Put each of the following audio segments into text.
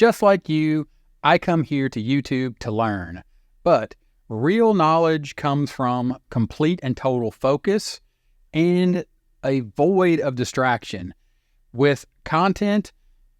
Just like you, I come here to YouTube to learn, but real knowledge comes from complete and total focus and a void of distraction with content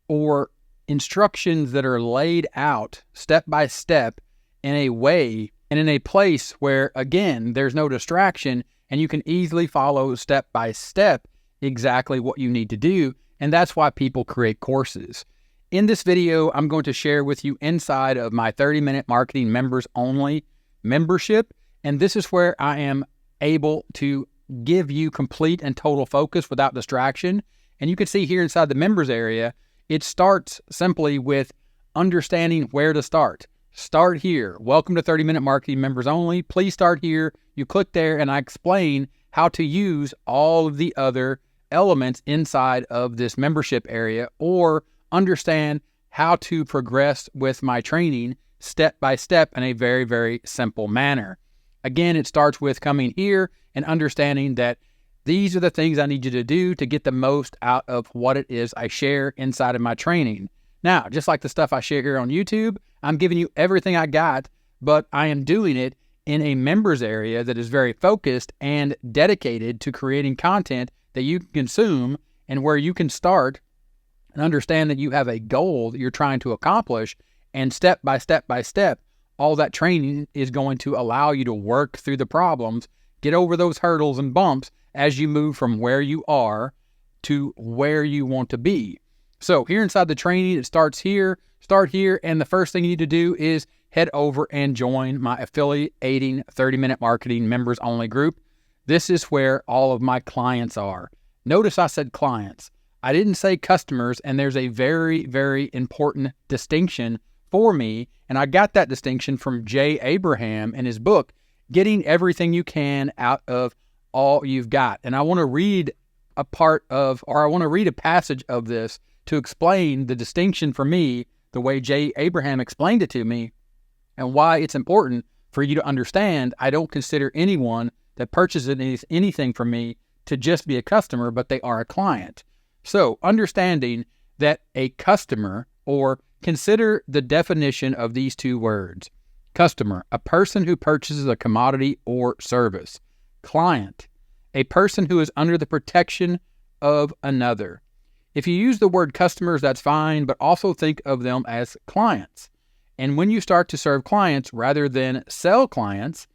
or instructions that are laid out step by step in a way and in a place where, again, there's no distraction and you can easily follow step by step exactly what you need to do. And that's why people create courses. In this video, I'm going to share with you inside of my 30-minute marketing members only membership. And this is where I am able to give you complete and total focus without distraction. And you can see here inside the members area, it starts simply with understanding where to start. Start here. Welcome to 30-minute marketing members only. Please start here. You click there and I explain how to use all of the other elements inside of this membership area, or understand how to progress with my training step by step in a very, very simple manner. Again, it starts with coming here and understanding that these are the things I need you to do to get the most out of what it is I share inside of my training. Now, just like the stuff I share here on YouTube, I'm giving you everything I got, but I am doing it in a members area that is very focused and dedicated to creating content that you can consume and where you can start and understand that you have a goal that you're trying to accomplish, and step by step by step, all that training is going to allow you to work through the problems, get over those hurdles and bumps as you move from where you are to where you want to be. So here inside the training, it starts here, start here, and the first thing you need to do is head over and join my affiliating 30-minute marketing members only group. This is where all of my clients are. Notice I said clients. I didn't say customers, and there's a very, very important distinction for me, and I got that distinction from Jay Abraham in his book, Getting Everything You Can Out of All You've Got. And I want to read a passage of this to explain the distinction for me, the way Jay Abraham explained it to me, and why it's important for you to understand I don't consider anyone that purchases anything from me to just be a customer, but they are a client. So understanding that a customer, or consider the definition of these two words. Customer, a person who purchases a commodity or service. Client, a person who is under the protection of another. If you use the word customers, that's fine, but also think of them as clients. And when you start to serve clients rather than sell clients,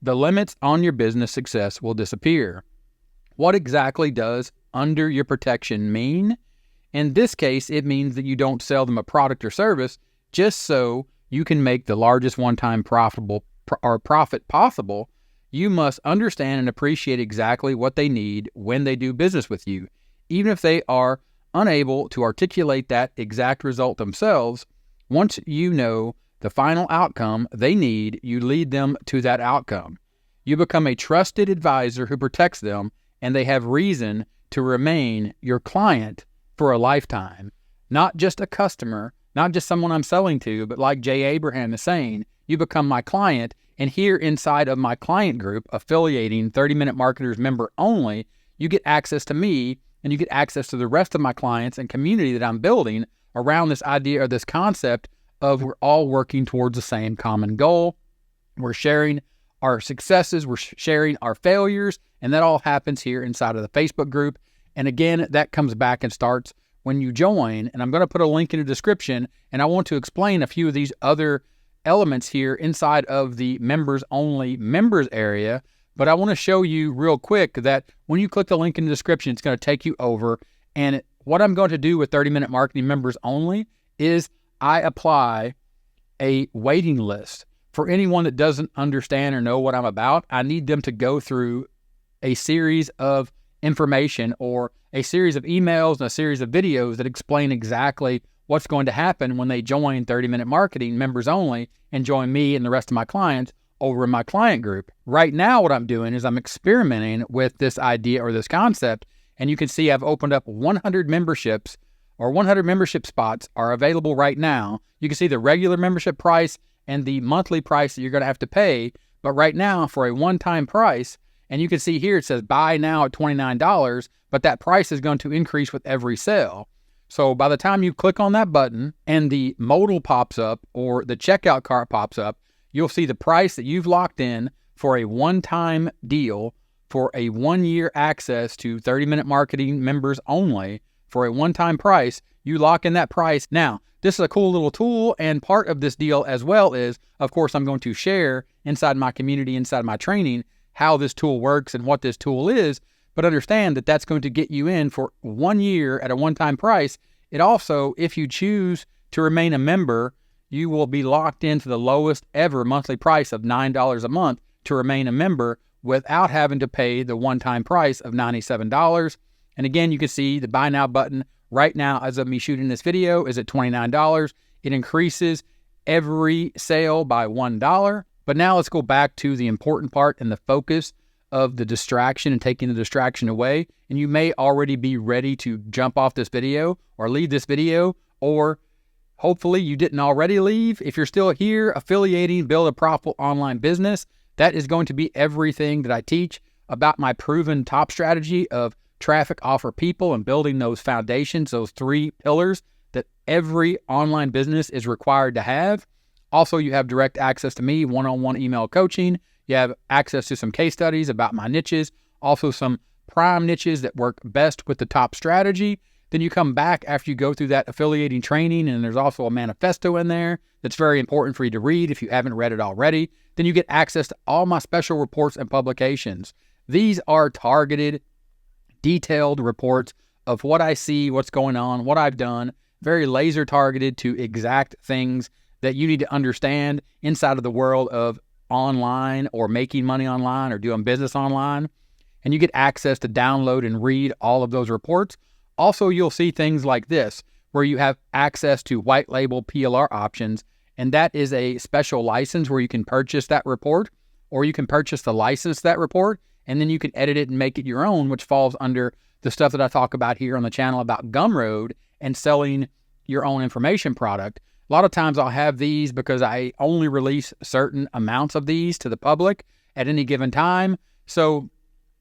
the limits on your business success will disappear. What exactly does under your protection mean? In this case, it means that you don't sell them a product or service just so you can make the largest one-time profit possible. You must understand and appreciate exactly what they need when they do business with you. Even if they are unable to articulate that exact result themselves, once you know the final outcome they need, you lead them to that outcome. You become a trusted advisor who protects them, and they have reason to remain your client for a lifetime. Not just a customer, not just someone I'm selling to, but like Jay Abraham is saying, you become my client, and here inside of my client group, affiliating 30-minute marketers member only, you get access to me, and you get access to the rest of my clients and community that I'm building around this idea or this concept of we're all working towards the same common goal. We're sharing our successes, we're sharing our failures, and that all happens here inside of the Facebook group. And again, that comes back and starts when you join, and I'm going to put a link in the description, and I want to explain a few of these other elements here inside of the members only members area. But I want to show you real quick that when you click the link in the description, it's going to take you over. And what I'm going to do with 30-minute marketing members only is I apply a waiting list. For anyone that doesn't understand or know what I'm about, I need them to go through a series of information or a series of emails and a series of videos that explain exactly what's going to happen when they join 30-minute marketing members only and join me and the rest of my clients over in my client group. Right now, what I'm doing is I'm experimenting with this idea or this concept, and you can see I've opened up 100 memberships, or 100 membership spots are available right now. You can see the regular membership price and the monthly price that you're going to have to pay. But right now, for a one-time price, and you can see here it says buy now at $29, but that price is going to increase with every sale. So by the time you click on that button and the modal pops up or the checkout cart pops up, you'll see the price that you've locked in for a one-time deal for a 1-year access to 30-minute marketing members only for a one-time price. You lock in that price. Now, this is a cool little tool, and part of this deal as well is, of course, I'm going to share inside my community, inside my training, how this tool works and what this tool is. But understand that that's going to get you in for 1 year at a one-time price. It also, if you choose to remain a member, you will be locked into the lowest ever monthly price of $9 a month to remain a member without having to pay the one-time price of $97. And again, you can see the buy now button right now as of me shooting this video is at $29. It increases every sale by $1. But now let's go back to the important part and the focus of the distraction and taking the distraction away. And you may already be ready to jump off this video or leave this video, or hopefully you didn't already leave. If you're still here, affiliating, build a profitable online business, that is going to be everything that I teach about my proven top strategy of traffic, offer, people, and building those foundations, those 3 pillars that every online business is required to have. Also, you have direct access to me, one-on-one email coaching. You have access to some case studies about my niches, also some prime niches that work best with the top strategy. Then you come back after you go through that affiliating training, and there's also a manifesto in there that's very important for you to read if you haven't read it already. Then you get access to all my special reports and publications. These are targeted, detailed reports of what I see, what's going on, what I've done, very laser targeted to exact things that you need to understand inside of the world of online or making money online or doing business online. And you get access to download and read all of those reports. Also, you'll see things like this, where you have access to white label PLR options. And that is a special license where you can purchase that report, or you can purchase the license to that report, and then you can edit it and make it your own, which falls under the stuff that I talk about here on the channel about Gumroad and selling your own information product. A lot of times I'll have these because I only release certain amounts of these to the public at any given time. So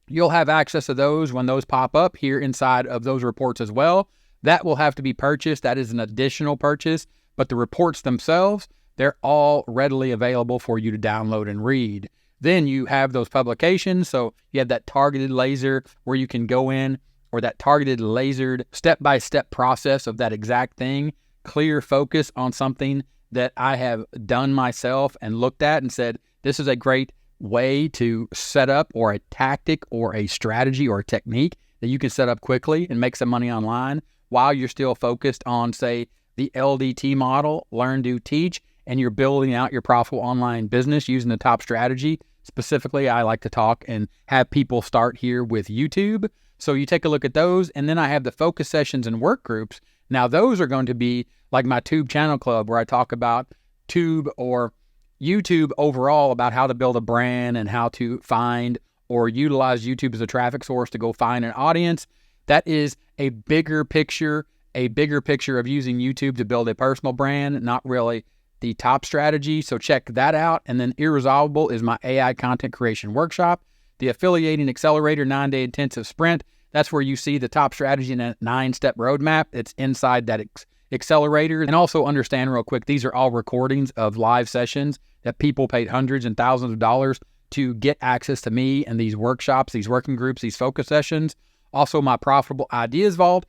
you'll have access to those when those pop up here inside of those reports as well. That will have to be purchased. That is an additional purchase. But the reports themselves, they're all readily available for you to download and read. Then you have those publications. So you have that targeted laser where you can go in, or that targeted lasered step-by-step process of that exact thing. Clear focus on something that I have done myself and looked at and said, this is a great way to set up, or a tactic or a strategy or a technique that you can set up quickly and make some money online while you're still focused on, say, the LDT model, learn, do, teach, and you're building out your profitable online business using the top strategy. Specifically, I like to talk and have people start here with YouTube. So you take a look at those, and then I have the focus sessions and work groups. Now, those are going to be like my Tube Channel Club, where I talk about Tube or YouTube overall, about how to build a brand and how to find or utilize YouTube as a traffic source to go find an audience. That is a bigger picture of using YouTube to build a personal brand, not really the top strategy. So check that out. And then Irresolvable is my AI content creation workshop. The Affiliating Accelerator 9-day intensive sprint, that's where you see the top strategy in a 9-step roadmap. It's inside that accelerator. And also understand real quick, these are all recordings of live sessions that people paid hundreds and thousands of dollars to get access to me and these workshops, these working groups, these focus sessions. Also my Profitable Ideas Vault,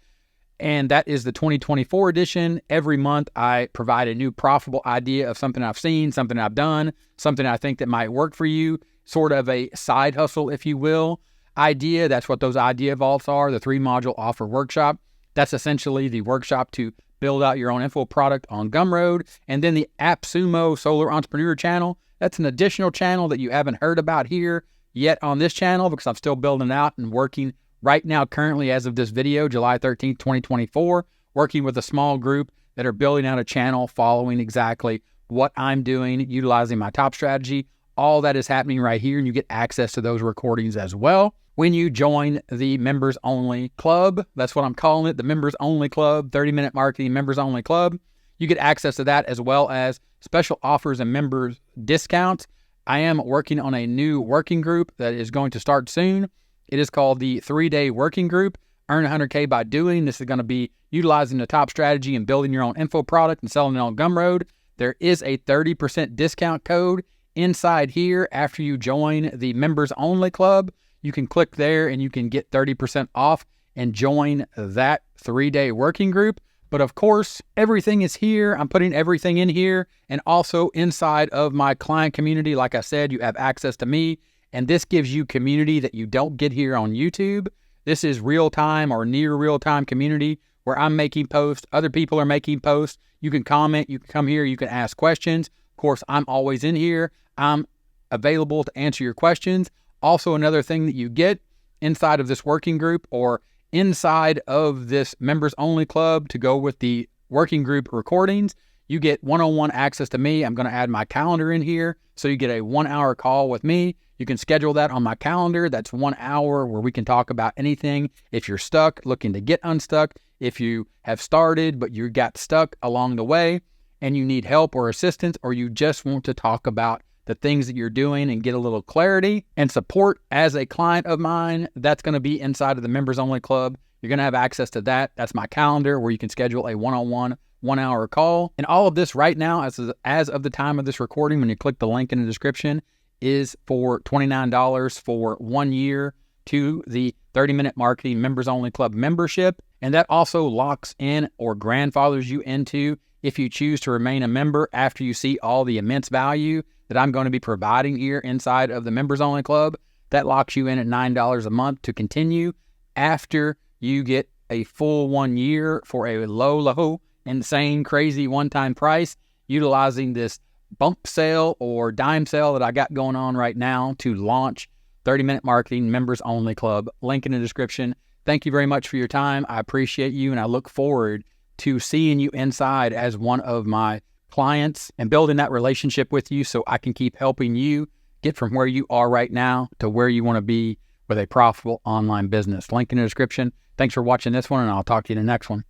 and that is the 2024 edition. Every month I provide a new profitable idea of something I've seen, something I've done, something I think that might work for you, sort of a side hustle, if you will, idea. That's what those idea vaults are, the 3-module offer workshop. That's essentially the workshop to build out your own info product on Gumroad. And then the AppSumo Solar Entrepreneur channel, that's an additional channel that you haven't heard about here yet on this channel, because I'm still building out and working right now, currently as of this video, July 13th, 2024, working with a small group that are building out a channel following exactly what I'm doing, utilizing my top strategy. All that is happening right here, and you get access to those recordings as well when you join the Members Only Club. That's what I'm calling it, the Members Only Club, 30-minute marketing Members Only Club. You get access to that as well as special offers and members discounts. I am working on a new working group that is going to start soon. It is called the 3-day working group. earn 100K by doing. This is going to be utilizing the top strategy and building your own info product and selling it on Gumroad. There is a 30% discount code inside here after you join the members only club. You can click there and you can get 30% off and join that 3-day working group. But of course, everything is here. I'm putting everything in here, and also inside of my client community. Like I said, you have access to me, and this gives you community that you don't get here on YouTube. This is real-time or near real-time community where I'm making posts. Other people are making posts. You can comment. You can come here. You can ask questions. Of course, I'm always in here. I'm available to answer your questions. Also, another thing that you get inside of this working group or inside of this members only club to go with the working group recordings, you get one-on-one access to me. I'm going to add my calendar in here. So you get a 1-hour call with me. You can schedule that on my calendar. That's 1 hour where we can talk about anything. If you're stuck, looking to get unstuck, if you have started, but you got stuck along the way and you need help or assistance, or you just want to talk about the things that you're doing and get a little clarity and support as a client of mine, that's going to be inside of the members only club. You're going to have access to that. That's my calendar where you can schedule a one-on-one 1-hour call. And all of this right now, as of the time of this recording, when you click the link in the description, is for $29 for 1 year to the 30-Minute Marketing Members Only Club membership. And that also locks in or grandfathers you into if you choose to remain a member after you see all the immense value that I'm going to be providing here inside of the Members Only Club. That locks you in at $9 a month to continue after you get a full 1 year for a low, insane, crazy one-time price, utilizing this bump sale or dime sale that I got going on right now to launch 30-Minute Marketing Members Only Club. Link in the description. Thank you very much for your time. I appreciate you, and I look forward to seeing you inside as one of my clients and building that relationship with you so I can keep helping you get from where you are right now to where you want to be with a profitable online business. Link in the description. Thanks for watching this one, and I'll talk to you in the next one.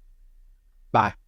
Bye.